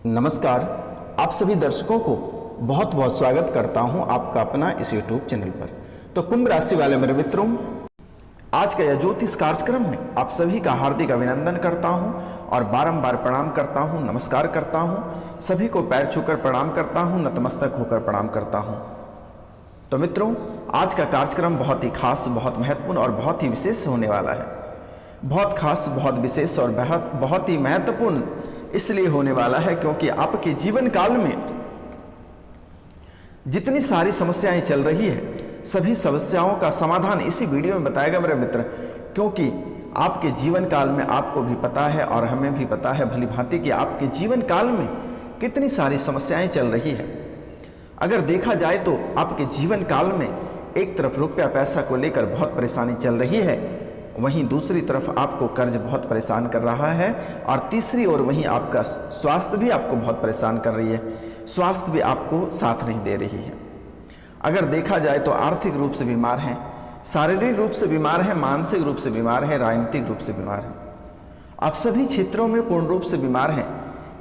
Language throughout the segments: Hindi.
नमस्कार। आप सभी दर्शकों को बहुत बहुत स्वागत करता हूं आपका अपना इस YouTube चैनल पर। तो कुंभ राशि वाले मेरे मित्रों, आज का यह ज्योतिष कार्यक्रम में आप सभी का हार्दिक अभिनंदन करता हूं और बारंबार प्रणाम करता हूं, नमस्कार करता हूं। सभी को पैर छूकर प्रणाम करता हूं, नतमस्तक होकर प्रणाम करता हूं। तो मित्रों, आज का कार्यक्रम बहुत ही खास, बहुत महत्वपूर्ण और बहुत ही विशेष होने वाला है। बहुत खास, बहुत विशेष और बहुत ही महत्वपूर्ण इसलिए होने वाला है क्योंकि आपके जीवन काल में जितनी सारी समस्याएं चल रही है, सभी समस्याओं का समाधान इसी वीडियो में बताएगा मेरे मित्र। क्योंकि आपके जीवन काल में आपको भी पता है और हमें भी पता है भली भांति कि आपके जीवन काल में कितनी सारी समस्याएं चल रही है। अगर देखा जाए तो आपके जीवन काल में एक तरफ रुपया पैसा को लेकर बहुत परेशानी चल रही है, वहीं दूसरी तरफ आपको कर्ज बहुत परेशान कर रहा है, और तीसरी ओर वहीं आपका स्वास्थ्य भी आपको बहुत परेशान कर रही है। स्वास्थ्य भी आपको साथ नहीं दे रही है। अगर देखा जाए तो आर्थिक रूप से बीमार हैं, शारीरिक रूप से बीमार हैं, मानसिक रूप से बीमार हैं, राजनीतिक रूप से बीमार हैं। आप सभी क्षेत्रों में पूर्ण रूप से बीमार हैं।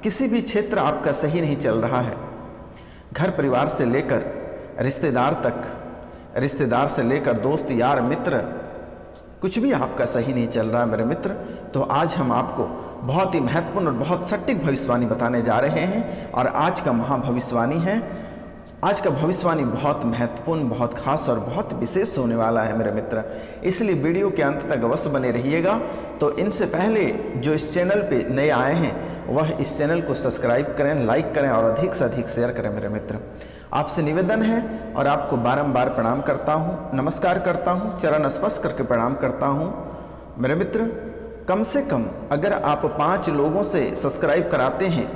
किसी भी क्षेत्र आपका सही नहीं चल रहा है। घर परिवार से लेकर रिश्तेदार तक, रिश्तेदार से लेकर दोस्त यार मित्र, कुछ भी आपका सही नहीं चल रहा है मेरे मित्र। तो आज हम आपको बहुत ही महत्वपूर्ण और बहुत सटीक भविष्यवाणी बताने जा रहे हैं, और आज का महाभविष्यवाणी है। आज का भविष्यवाणी बहुत महत्वपूर्ण, बहुत खास और बहुत विशेष होने वाला है मेरे मित्र। इसलिए वीडियो के अंत तक अवश्य बने रहिएगा। तो इनसे पहले जो इस चैनल पे नए आए हैं वह इस चैनल को सब्सक्राइब करें, लाइक करें और अधिक से अधिक शेयर करें मेरे मित्र। आपसे निवेदन है और आपको बारंबार प्रणाम करता हूँ, नमस्कार करता हूँ, चरण स्पर्श करके प्रणाम करता हूँ मेरे मित्र। कम से कम अगर आप 5 लोगों से सब्सक्राइब कराते हैं,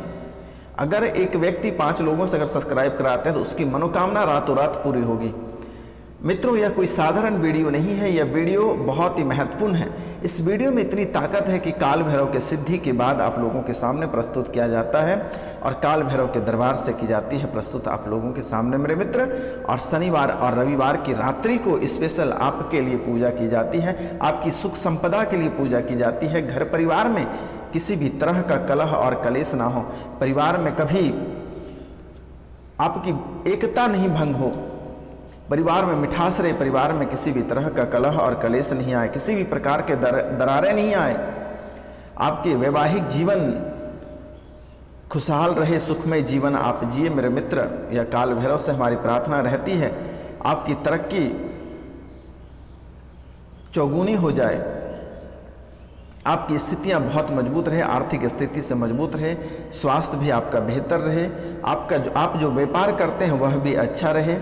अगर एक व्यक्ति 5 लोगों से अगर सब्सक्राइब कराते हैं तो उसकी मनोकामना रातों रात पूरी होगी। मित्रों, यह कोई साधारण वीडियो नहीं है, यह वीडियो बहुत ही महत्वपूर्ण है। इस वीडियो में इतनी ताकत है कि काल भैरव के सिद्धि के बाद आप लोगों के सामने प्रस्तुत किया जाता है, और काल भैरव के दरबार से की जाती है प्रस्तुत आप लोगों के सामने मेरे मित्र। और शनिवार और रविवार की रात्रि को स्पेशल आपके लिए पूजा की जाती है, आपकी सुख संपदा के लिए पूजा की जाती है। घर परिवार में किसी भी तरह का कलह और कलेश ना हो, परिवार में कभी आपकी एकता नहीं भंग हो, परिवार में मिठास रहे, परिवार में किसी भी तरह का कलह और कलेश नहीं आए, किसी भी प्रकार के दरारें नहीं आए, आपके वैवाहिक जीवन खुशहाल रहे, सुखमय जीवन आप जिए मेरे मित्र। यह काल भैरव से हमारी प्रार्थना रहती है। आपकी तरक्की चौगुनी हो जाए, आपकी स्थितियां बहुत मजबूत रहे, आर्थिक स्थिति से मजबूत रहे, स्वास्थ्य भी आपका बेहतर रहे, आप जो व्यापार करते हैं वह भी अच्छा रहे,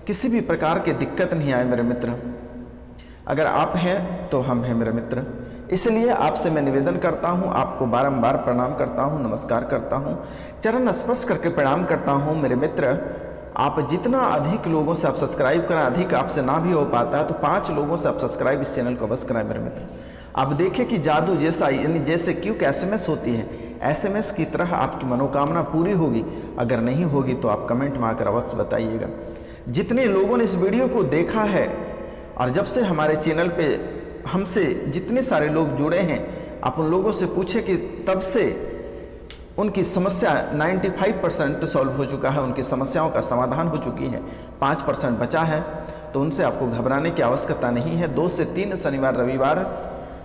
किसी भी प्रकार की दिक्कत नहीं आए मेरे मित्र। अगर आप हैं तो हम हैं मेरे मित्र। इसलिए आपसे मैं निवेदन करता हूं, आपको बारंबार प्रणाम करता हूं, नमस्कार करता हूं, चरण स्पर्श करके प्रणाम करता हूं मेरे मित्र। आप जितना अधिक लोगों से आप सब्सक्राइब करें, अधिक आपसे ना भी हो पाता है तो 5 लोगों से आप सब्सक्राइब इस चैनल को बस कराएं मेरे मित्र। आप देखें कि जादू जैसा, यानी जैसे क्योंकि SMS होती है, SMS की तरह आपकी मनोकामना पूरी होगी। अगर नहीं होगी तो आप कमेंट में आकर अवश्य बताइएगा। जितने लोगों ने इस वीडियो को देखा है और जब से हमारे चैनल पे हमसे जितने सारे लोग जुड़े हैं, आप उन लोगों से पूछे कि तब से उनकी समस्या 95% सॉल्व हो चुका है, उनकी समस्याओं का समाधान हो चुकी है, 5% बचा है। तो उनसे आपको घबराने की आवश्यकता नहीं है। 2 से 3 शनिवार रविवार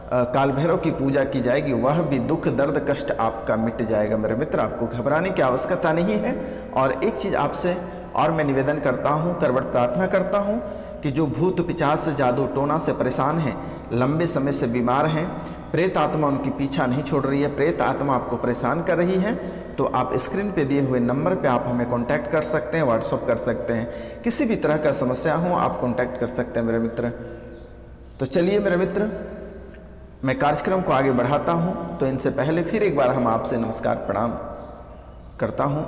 काल भैरव की पूजा की जाएगी, वह भी दुख दर्द कष्ट आपका मिट जाएगा मेरे मित्र। आपको घबराने की आवश्यकता नहीं है। और एक चीज़ आपसे और मैं निवेदन करता हूं, करवट प्रार्थना करता हूं कि जो भूत पिशाच जादू टोना से परेशान हैं, लंबे समय से बीमार हैं, प्रेत आत्मा उनकी पीछा नहीं छोड़ रही है, प्रेत आत्मा आपको परेशान कर रही है, तो आप स्क्रीन पे दिए हुए नंबर पे आप हमें कांटेक्ट कर सकते हैं, व्हाट्सअप कर सकते हैं। किसी भी तरह का समस्या हो आप कांटेक्ट कर सकते हैं मेरे मित्र। तो चलिए मेरे मित्र, मैं कार्यक्रम को आगे बढ़ाता हूँ। तो इनसे पहले फिर एक बार हम आपसे नमस्कार प्रणाम करता हूँ,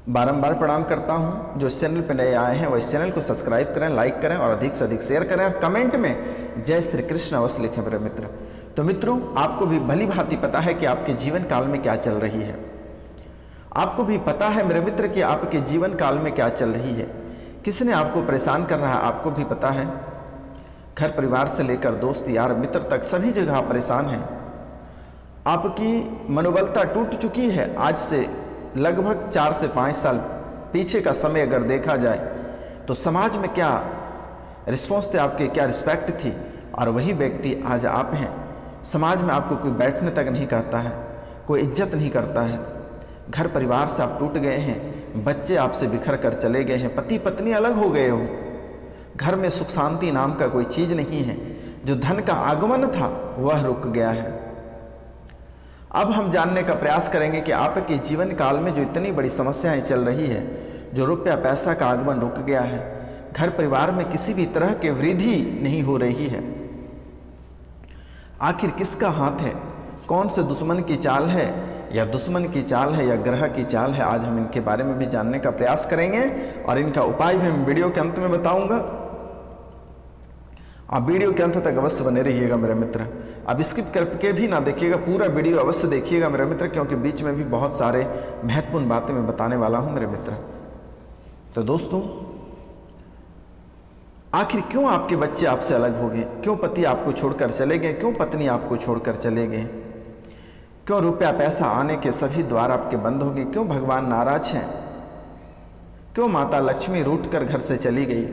बारंबार प्रणाम करता हूं। जो इस चैनल पर नए आए हैं वह इस चैनल को सब्सक्राइब करें, लाइक करें और अधिक से अधिक शेयर करें, और कमेंट में जय श्री कृष्ण अवश्य लिखें मेरे मित्र। तो मित्रों, आपको भी भली भांति पता है कि आपके जीवन काल में क्या चल रही है। आपको भी पता है मेरे मित्र कि आपके जीवन काल में क्या चल रही है, किसने आपको परेशान कर रहा है आपको भी पता है। घर परिवार से लेकर दोस्त यार मित्र तक सभी जगह परेशान हैं। आपकी मनोबलता टूट चुकी है। आज से लगभग 4 से 5 साल पीछे का समय अगर देखा जाए तो समाज में क्या रिस्पॉन्स थे आपके, क्या रिस्पेक्ट थी, और वही व्यक्ति आज आप हैं। समाज में आपको कोई बैठने तक नहीं कहता है, कोई इज्जत नहीं करता है। घर परिवार से आप टूट गए हैं, बच्चे आपसे बिखर कर चले गए हैं, पति पत्नी अलग हो गए हो, घर में सुख शांति नाम का कोई चीज़ नहीं है, जो धन का आगमन था वह रुक गया है। अब हम जानने का प्रयास करेंगे कि आपके जीवन काल में जो इतनी बड़ी समस्याएं चल रही है, जो रुपया पैसा का आगमन रुक गया है, घर परिवार में किसी भी तरह की वृद्धि नहीं हो रही है, आखिर किसका हाथ है? कौन से दुश्मन की चाल है, या दुश्मन की चाल है या ग्रह की चाल है? आज हम इनके बारे में भी जानने का प्रयास करेंगे और इनका उपाय भी मैं वीडियो के अंत में बताऊंगा। आप वीडियो के अंत तक अवश्य बने रहिएगा मेरे मित्र। अब स्किप करके भी ना देखिएगा, पूरा वीडियो अवश्य देखिएगा मेरे मित्र, क्योंकि बीच में भी बहुत सारे महत्वपूर्ण बातें मैं बताने वाला हूं मेरे मित्र। तो दोस्तों, आखिर क्यों आपके बच्चे आपसे अलग हो गए? क्यों पति आपको छोड़कर चले गए? क्यों पत्नी आपको छोड़कर चले गए? क्यों रुपया पैसा आने के सभी द्वार आपके बंद हो गए? क्यों भगवान नाराज हैं? क्यों माता लक्ष्मी रूठ कर घर से चली गई?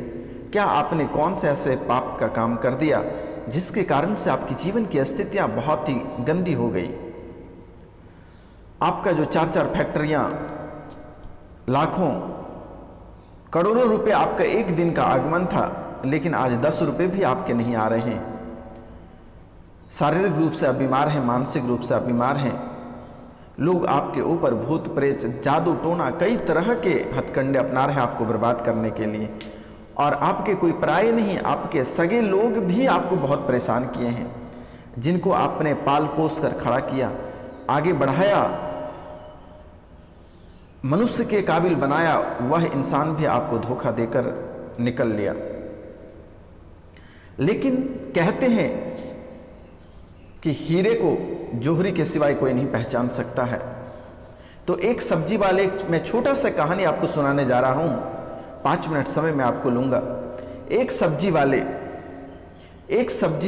क्या आपने कौन से ऐसे पाप का काम कर दिया जिसके कारण से आपकी जीवन की स्थितियां बहुत ही गंदी हो गई? आपका जो 4-4 फैक्ट्रियां, लाखों करोड़ों रुपए आपका एक दिन का आगमन था, लेकिन आज 10 रुपए भी आपके नहीं आ रहे हैं। शारीरिक रूप से आप बीमार हैं, मानसिक रूप से आप बीमार हैं। लोग आपके ऊपर भूत प्रेत, जादू टोना, कई तरह के हथकंडे अपना रहे हैं आपको बर्बाद करने के लिए। और आपके कोई पराये नहीं, आपके सगे लोग भी आपको बहुत परेशान किए हैं। जिनको आपने पाल पोस कर खड़ा किया, आगे बढ़ाया, मनुष्य के काबिल बनाया, वह इंसान भी आपको धोखा देकर निकल लिया। लेकिन कहते हैं कि हीरे को जोहरी के सिवाय कोई नहीं पहचान सकता है। तो एक सब्जी वाले, मैं छोटा सा कहानी आपको सुनाने जा रहा हूं, 5 मिनट समय मैं आपको लूंगा। एक सब्जी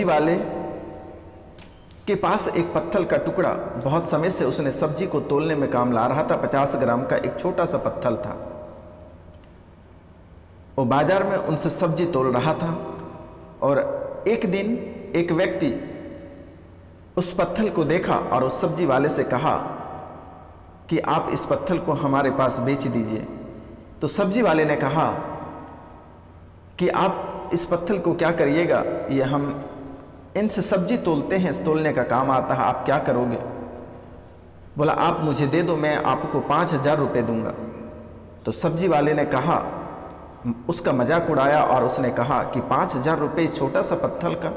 वाले के पास एक पत्थर का टुकड़ा, बहुत समय से उसने सब्जी को तोलने में काम ला रहा था। 50 ग्राम का एक छोटा सा पत्थर था। वो बाजार में उनसे सब्जी तोल रहा था और एक दिन एक व्यक्ति उस पत्थर को देखा और उस सब्जी वाले से कहा कि आप इस पत्थर को हमारे पास बेच दीजिए। तो सब्जी वाले ने कहा कि आप इस पत्थर को क्या करिएगा, ये हम इनसे सब्जी तोलते हैं, तोलने का काम आता है, आप क्या करोगे? बोला आप मुझे दे दो, मैं आपको 5,000 रुपये दूंगा। तो सब्जी वाले ने कहा, उसका मजाक उड़ाया और उसने कहा कि 5,000 रुपये छोटा सा पत्थर का?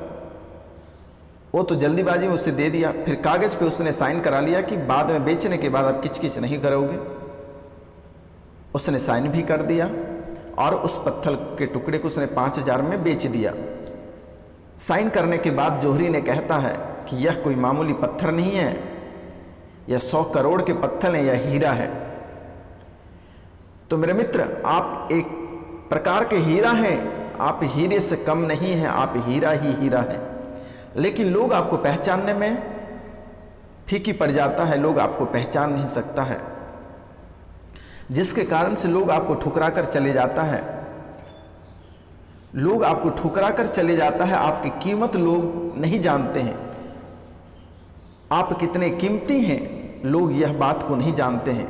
वो तो जल्दीबाजी में उसे दे दिया। फिर कागज पे उसने साइन करा लिया कि बाद में बेचने के बाद आप किचकिच नहीं करोगे। उसने साइन भी कर दिया और उस पत्थर के टुकड़े को उसने 5,000 में बेच दिया। साइन करने के बाद जोहरी ने कहता है कि यह कोई मामूली पत्थर नहीं है, यह 100 करोड़ के पत्थर है, यह हीरा है। तो मेरे मित्र, आप एक प्रकार के हीरा हैं, आप हीरे से कम नहीं हैं, आप हीरा ही हीरा हैं। लेकिन लोग आपको पहचानने में फीकी पड़ जाता है, लोग आपको पहचान नहीं सकता है, जिसके कारण से लोग आपको ठुकरा कर चले जाता है। लोग आपको ठुकरा कर चले जाता है, आपकी कीमत लोग नहीं जानते हैं। आप कितने कीमती हैं, लोग यह बात को नहीं जानते हैं।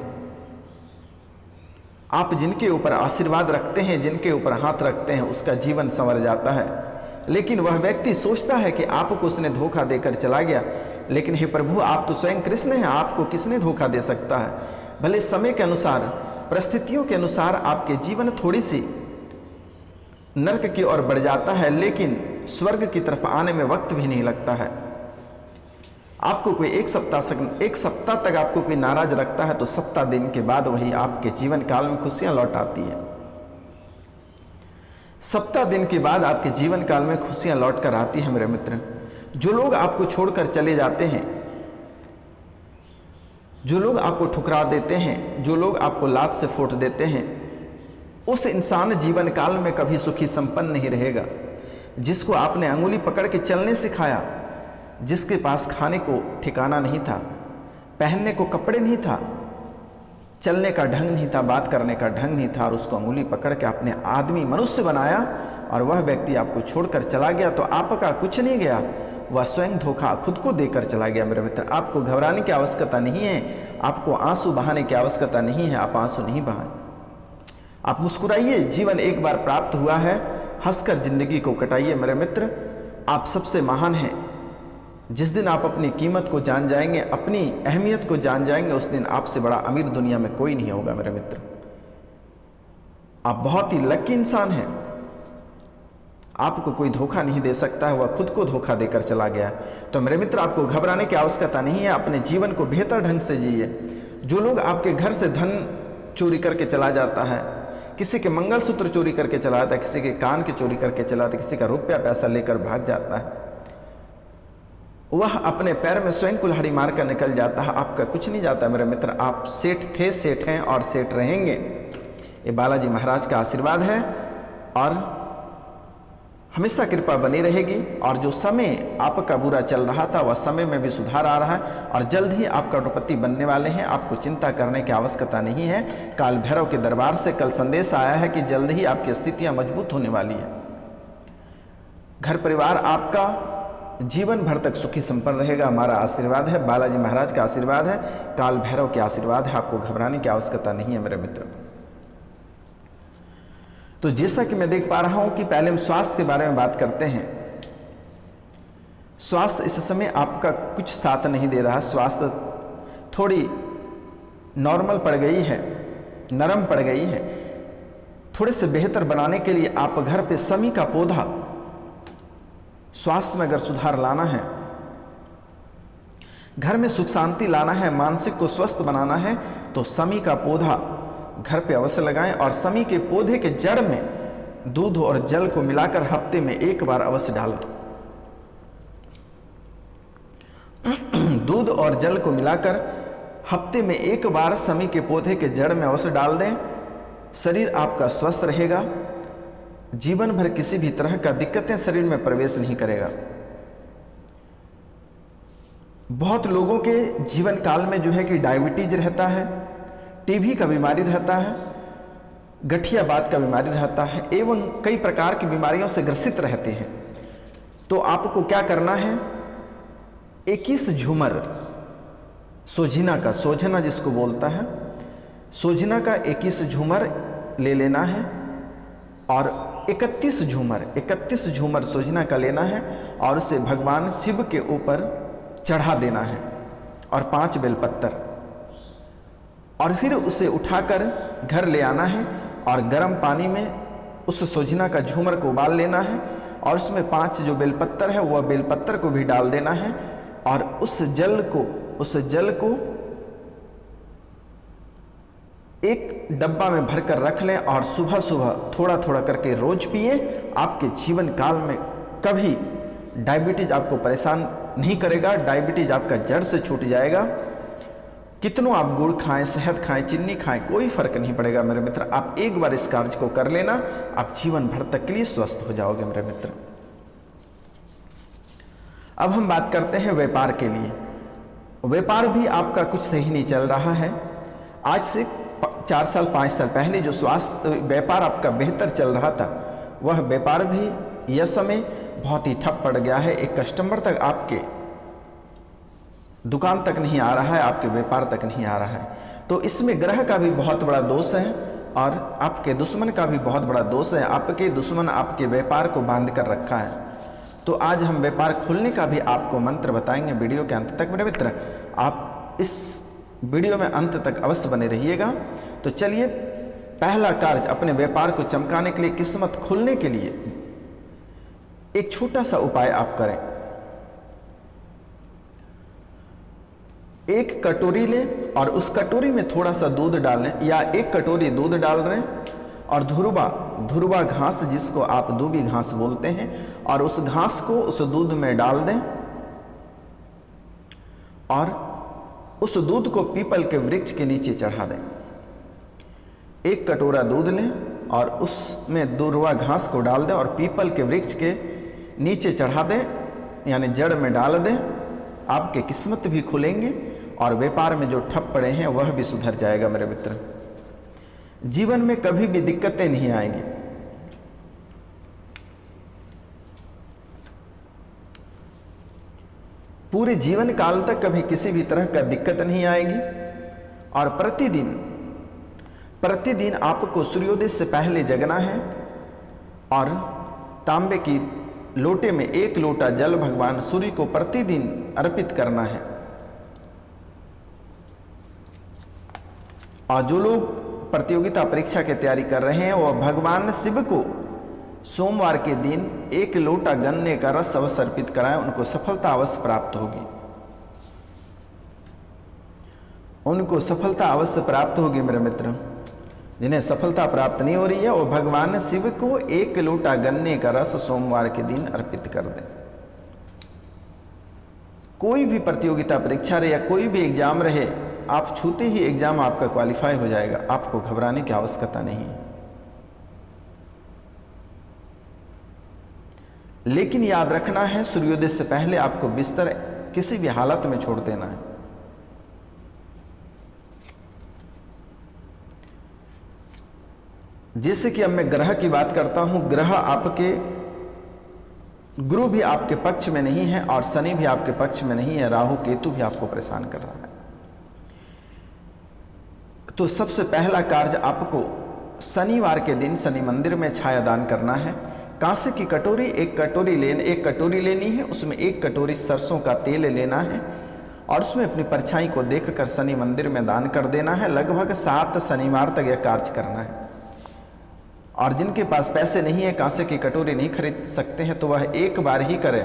आप जिनके ऊपर आशीर्वाद रखते हैं, जिनके ऊपर हाथ रखते हैं, उसका जीवन संवर जाता है। लेकिन वह व्यक्ति सोचता है कि आपको उसने धोखा देकर चला गया, लेकिन हे प्रभु, आप तो स्वयं कृष्ण हैं, आपको किसने धोखा दे सकता है? भले समय के अनुसार, परिस्थितियों के अनुसार आपके जीवन थोड़ी सी नरक की ओर बढ़ जाता है, लेकिन स्वर्ग की तरफ आने में वक्त भी नहीं लगता है। आपको कोई एक सप्ताह तक आपको कोई नाराज रखता है, तो 7 दिन के बाद वही आपके जीवन काल में खुशियां लौट आती है। 7 दिन के बाद आपके जीवन काल में खुशियां लौट कर आती है मेरे मित्र। जो लोग आपको छोड़कर चले जाते हैं, जो लोग आपको ठुकरा देते हैं, जो लोग आपको लात से फोड़ देते हैं, उस इंसान जीवन काल में कभी सुखी संपन्न नहीं रहेगा। जिसको आपने अंगुली पकड़ के चलने सिखाया, जिसके पास खाने को ठिकाना नहीं था, पहनने को कपड़े नहीं था, चलने का ढंग नहीं था, बात करने का ढंग नहीं था, और उसको अंगुली पकड़ के आपने आदमी मनुष्य बनाया और वह व्यक्ति आपको छोड़कर चला गया, तो आपका कुछ नहीं गया, वह स्वयं धोखा खुद को देकर चला गया। मेरे मित्र, आपको घबराने की आवश्यकता नहीं है, आपको आंसू बहाने की आवश्यकता नहीं है, आप आंसू नहीं बहाएं, आप मुस्कुराइए। जीवन एक बार प्राप्त हुआ है, हंसकर जिंदगी को कटाइए। मेरे मित्र, आप सबसे महान हैं। जिस दिन आप अपनी कीमत को जान जाएंगे, अपनी अहमियत को जान जाएंगे, उस दिन आपसे बड़ा अमीर दुनिया में कोई नहीं होगा। मेरे मित्र, आप बहुत ही लकी इंसान हैं, आपको कोई धोखा नहीं दे सकता है, वह खुद को धोखा देकर चला गया। तो मेरे मित्र, आपको घबराने की आवश्यकता नहीं है, अपने जीवन को बेहतर ढंग से जिए। जो लोग आपके घर से धन चोरी करके चला जाता है, किसी के मंगलसूत्र चोरी करके चला जाता है, किसी के कान के चोरी करके चला जाता है, किसी का रुपया पैसा लेकर भाग जाता है, वह अपने पैर में स्वयं कुल्हाड़ी मारकर निकल जाता है, आपका कुछ नहीं जाता। मेरे मित्र, आप सेठ थे, सेठ हैं और सेठ रहेंगे। ये बालाजी महाराज का आशीर्वाद है और हमेशा कृपा बनी रहेगी। और जो समय आपका बुरा चल रहा था, वह समय में भी सुधार आ रहा है और जल्द ही आप करोड़पति बनने वाले हैं। आपको चिंता करने की आवश्यकता नहीं है। काल भैरव के दरबार से कल संदेश आया है कि जल्द ही आपकी स्थितियां मजबूत होने वाली है। घर परिवार आपका जीवन भर तक सुखी संपन्न रहेगा, हमारा आशीर्वाद है, बालाजी महाराज का आशीर्वाद है, काल भैरव के आशीर्वाद है। आपको घबराने की आवश्यकता नहीं है मेरे मित्र। तो जैसा कि मैं देख पा रहा हूं कि पहले हम स्वास्थ्य के बारे में बात करते हैं। स्वास्थ्य इस समय आपका कुछ साथ नहीं दे रहा। स्वास्थ्य थोड़ी नॉर्मल पड़ गई है, नरम पड़ गई है। थोड़े से बेहतर बनाने के लिए आप घर पे समी का पौधा, स्वास्थ्य में अगर सुधार लाना है, घर में सुख शांति लाना है, मानसिक को स्वस्थ बनाना है, तो समी का पौधा घर पे अवश्य लगाएं। और समी के पौधे के जड़ में दूध और जल को मिलाकर हफ्ते में एक बार अवश्य डालें। दूध और जल को मिलाकर हफ्ते में एक बार समी के पौधे के जड़ में अवश्य डाल दें। शरीर आपका स्वस्थ रहेगा, जीवन भर किसी भी तरह का दिक्कतें शरीर में प्रवेश नहीं करेगा। बहुत लोगों के जीवन काल में जो है कि डायबिटीज रहता है, टीबी का बीमारी रहता है, गठियाबात का बीमारी रहता है, एवं कई प्रकार की बीमारियों से ग्रसित रहते हैं। तो आपको क्या करना है, 21 झूमर सोजिना का, सोजना जिसको बोलता है, सोजिना का 21 झूमर ले लेना है और 31 झूमर सोजिना का लेना है और उसे भगवान शिव के ऊपर चढ़ा देना है और 5 बेलपत्तर, और फिर उसे उठाकर घर ले आना है और गर्म पानी में उस सोजिना का झूमर को उबाल लेना है और उसमें 5 जो बेलपत्तर है वह बेलपत्तर को भी डाल देना है और उस जल को एक डब्बा में भरकर रख लें और सुबह सुबह थोड़ा थोड़ा करके रोज पिए। आपके जीवन काल में कभी डायबिटीज आपको परेशान नहीं करेगा, डायबिटीज आपका जड़ से छूट जाएगा। कितनों आप गुड़ खाएं, शहद खाएं, चीनी खाएं, कोई फर्क नहीं पड़ेगा मेरे मित्र। आप एक बार इस कार्य को कर लेना, आप जीवन भर तक के लिए स्वस्थ हो जाओगे मेरे मित्र। अब हम बात करते हैं व्यापार के लिए। व्यापार भी आपका कुछ सही नहीं चल रहा है। आज से 4 साल 5 साल पहले जो स्वास्थ्य व्यापार आपका बेहतर चल रहा था, वह व्यापार भी यह समय बहुत ही ठप पड़ गया है। एक कस्टमर तक आपके दुकान तक नहीं आ रहा है, आपके व्यापार तक नहीं आ रहा है। तो इसमें ग्रह का भी बहुत बड़ा दोष है और आपके दुश्मन का भी बहुत बड़ा दोष है। आपके दुश्मन आपके व्यापार को बांध कर रखा है। तो आज हम व्यापार खोलने का भी आपको मंत्र बताएंगे वीडियो के अंत तक मेरे मित्र। आप इस वीडियो में अंत तक अवश्य बने रहिएगा। तो चलिए, पहला कार्य अपने व्यापार को चमकाने के लिए, किस्मत खुलने के लिए एक छोटा सा उपाय आप करें। एक कटोरी लें और उस कटोरी में थोड़ा सा दूध डालें, या 1 कटोरी दूध डाल रहे हैं और धुरवा घास जिसको आप दूबी घास बोलते हैं, और उस घास को उस दूध में डाल दें और उस दूध को पीपल के वृक्ष के नीचे चढ़ा दें। 1 कटोरा दूध लें और उसमें धुरवा घास को डाल दें और पीपल के वृक्ष के नीचे चढ़ा दें। यानी जड़ में डाल दें, आपके किस्मत भी खुलेंगे और व्यापार में जो ठप पड़े हैं वह भी सुधर जाएगा मेरे मित्र। जीवन में कभी भी दिक्कतें नहीं आएंगी। पूरे जीवन काल तक कभी किसी भी तरह का दिक्कत नहीं आएगी। और प्रतिदिन आपको सूर्योदय से पहले जगना है और तांबे की लोटे में 1 लोटा जल भगवान सूर्य को प्रतिदिन अर्पित करना है। और जो लोग प्रतियोगिता परीक्षा की तैयारी कर रहे हैं वह भगवान शिव को सोमवार के दिन 1 लोटा गन्ने का रस अवश्य अर्पित कराएं, उनको सफलता अवश्य प्राप्त होगी। उनको सफलता अवश्य प्राप्त होगी मेरे मित्र। जिन्हें सफलता प्राप्त नहीं हो रही है वो भगवान शिव को 1 लोटा गन्ने का रस सोमवार के दिन अर्पित कर दें। कोई भी प्रतियोगिता परीक्षा रहे या कोई भी एग्जाम रहे, आप छूते ही एग्जाम आपका क्वालिफाई हो जाएगा, आपको घबराने की आवश्यकता नहीं है। लेकिन याद रखना है, सूर्योदय से पहले आपको बिस्तर किसी भी हालत में छोड़ देना है। जैसे कि अब मैं ग्रह की बात करता हूं, ग्रह आपके, गुरु भी आपके पक्ष में नहीं है और शनि भी आपके पक्ष में नहीं है, राहु केतु भी आपको परेशान कर रहा है। तो सबसे पहला कार्य आपको शनिवार के दिन शनि मंदिर में छाया दान करना है। कांसे की कटोरी, एक कटोरी लेनी है, उसमें 1 कटोरी सरसों का तेल लेना है और उसमें अपनी परछाई को देखकर शनि मंदिर में दान कर देना है। लगभग 7 शनिवार तक यह कार्य करना है। और जिनके पास पैसे नहीं है, कांसे की कटोरी नहीं खरीद सकते हैं, तो वह एक बार ही करें,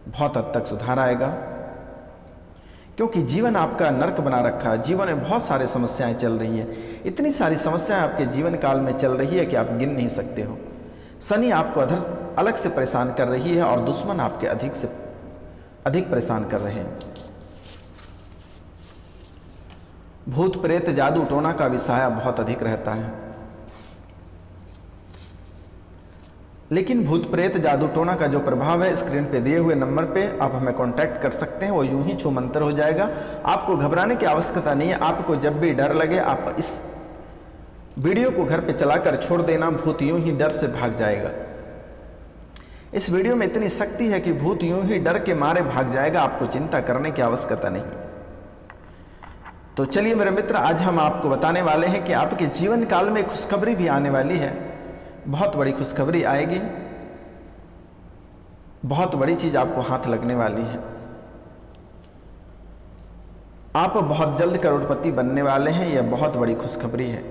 बहुत हद तक सुधार आएगा। क्योंकि जीवन आपका नर्क बना रखा है, जीवन में बहुत सारी समस्याएं चल रही है। इतनी सारी समस्याएं आपके जीवन काल में चल रही है कि आप गिन नहीं सकते हो। शनि आपको अलग से परेशान कर रही है और दुश्मन आपके अधिक से अधिक परेशान कर रहे हैं। भूत प्रेत जादू टोना का भी साया बहुत अधिक रहता है। लेकिन भूत प्रेत जादू टोना का जो प्रभाव है, स्क्रीन पे दिए हुए नंबर पे आप हमें कांटेक्ट कर सकते हैं, वो यूं ही छू मंतर हो जाएगा। आपको घबराने की आवश्यकता नहीं है। आपको जब भी डर लगे आप इस वीडियो को घर पे चलाकर छोड़ देना, भूत यूं ही डर से भाग जाएगा। इस वीडियो में इतनी शक्ति है कि भूत यूं ही डर के मारे भाग जाएगा, आपको चिंता करने की आवश्यकता नहीं। तो चलिए मेरे मित्र, आज हम आपको बताने वाले हैं कि आपके जीवन काल में खुशखबरी भी आने वाली है। बहुत बड़ी खुशखबरी आएगी, बहुत बड़ी चीज आपको हाथ लगने वाली है। आप बहुत जल्द करोड़पति बनने वाले हैं, यह बहुत बड़ी खुशखबरी है।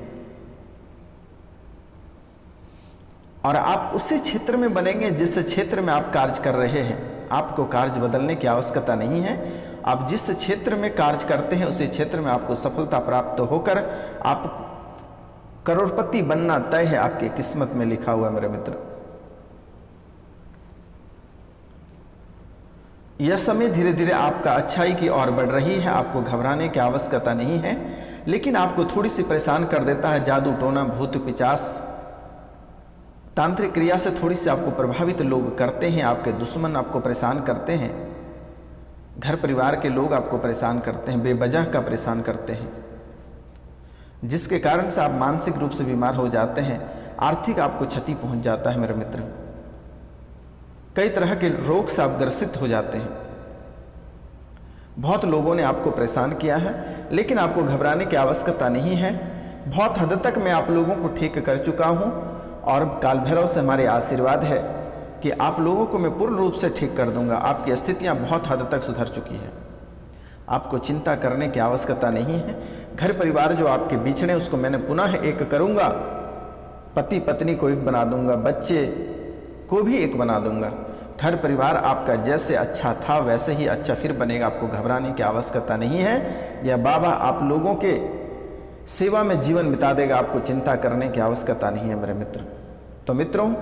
और आप उसी क्षेत्र में बनेंगे जिस क्षेत्र में आप कार्य कर रहे हैं। आपको कार्य बदलने की आवश्यकता नहीं है। आप जिस क्षेत्र में कार्य करते हैं उसी क्षेत्र में आपको सफलता प्राप्त होकर आप करोड़पति बनना तय है, आपकी किस्मत में लिखा हुआ मेरे मित्र। यह समय धीरे धीरे आपका अच्छाई की ओर बढ़ रही है, आपको घबराने की आवश्यकता नहीं है। लेकिन आपको थोड़ी सी परेशान कर देता है जादू टोना, भूत पिचास, तांत्रिक क्रिया से थोड़ी सी आपको प्रभावित लोग करते हैं। आपके दुश्मन आपको परेशान करते हैं, घर परिवार के लोग आपको परेशान करते हैं, बेवजह का परेशान करते हैं, जिसके कारण से आप मानसिक रूप से बीमार हो जाते हैं। आर्थिक आपको क्षति पहुंच जाता है मेरे मित्र। कई तरह के रोग से आप ग्रसित हो जाते हैं। बहुत लोगों ने आपको परेशान किया है, लेकिन आपको घबराने की आवश्यकता नहीं है। बहुत हद तक मैं आप लोगों को ठीक कर चुका हूं और काल भैरव से हमारे आशीर्वाद है कि आप लोगों को मैं पूर्ण रूप से ठीक कर दूंगा। आपकी स्थितियां बहुत हद तक सुधर चुकी हैं, आपको चिंता करने की आवश्यकता नहीं है। घर परिवार जो आपके बिछड़े उसको मैंने पुनः एक करूंगा, पति पत्नी को एक बना दूंगा, बच्चे को भी एक बना दूंगा। घर परिवार आपका जैसे अच्छा था वैसे ही अच्छा फिर बनेगा, आपको घबराने की आवश्यकता नहीं है। यह बाबा आप लोगों के सेवा में जीवन बिता देगा, आपको चिंता करने की आवश्यकता नहीं है मेरे मित्र। तो मित्रों,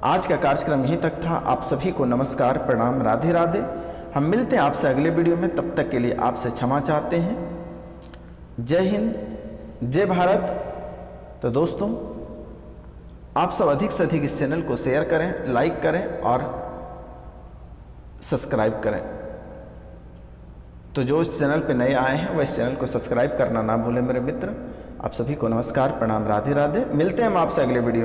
आज का कार्यक्रम यहीं तक था। आप सभी को नमस्कार, प्रणाम, राधे राधे। हम मिलते हैं आपसे अगले वीडियो में, तब तक के लिए आपसे क्षमा चाहते हैं। जय हिंद, जय भारत। तो दोस्तों, आप सब अधिक से अधिक इस चैनल को शेयर करें, लाइक करें और सब्सक्राइब करें। तो जो इस चैनल पे नए आए हैं वह इस चैनल को सब्सक्राइब करना ना भूलें मेरे मित्र। आप सभी को नमस्कार, प्रणाम, राधे राधे। मिलते हैं हम आपसे अगले वीडियो।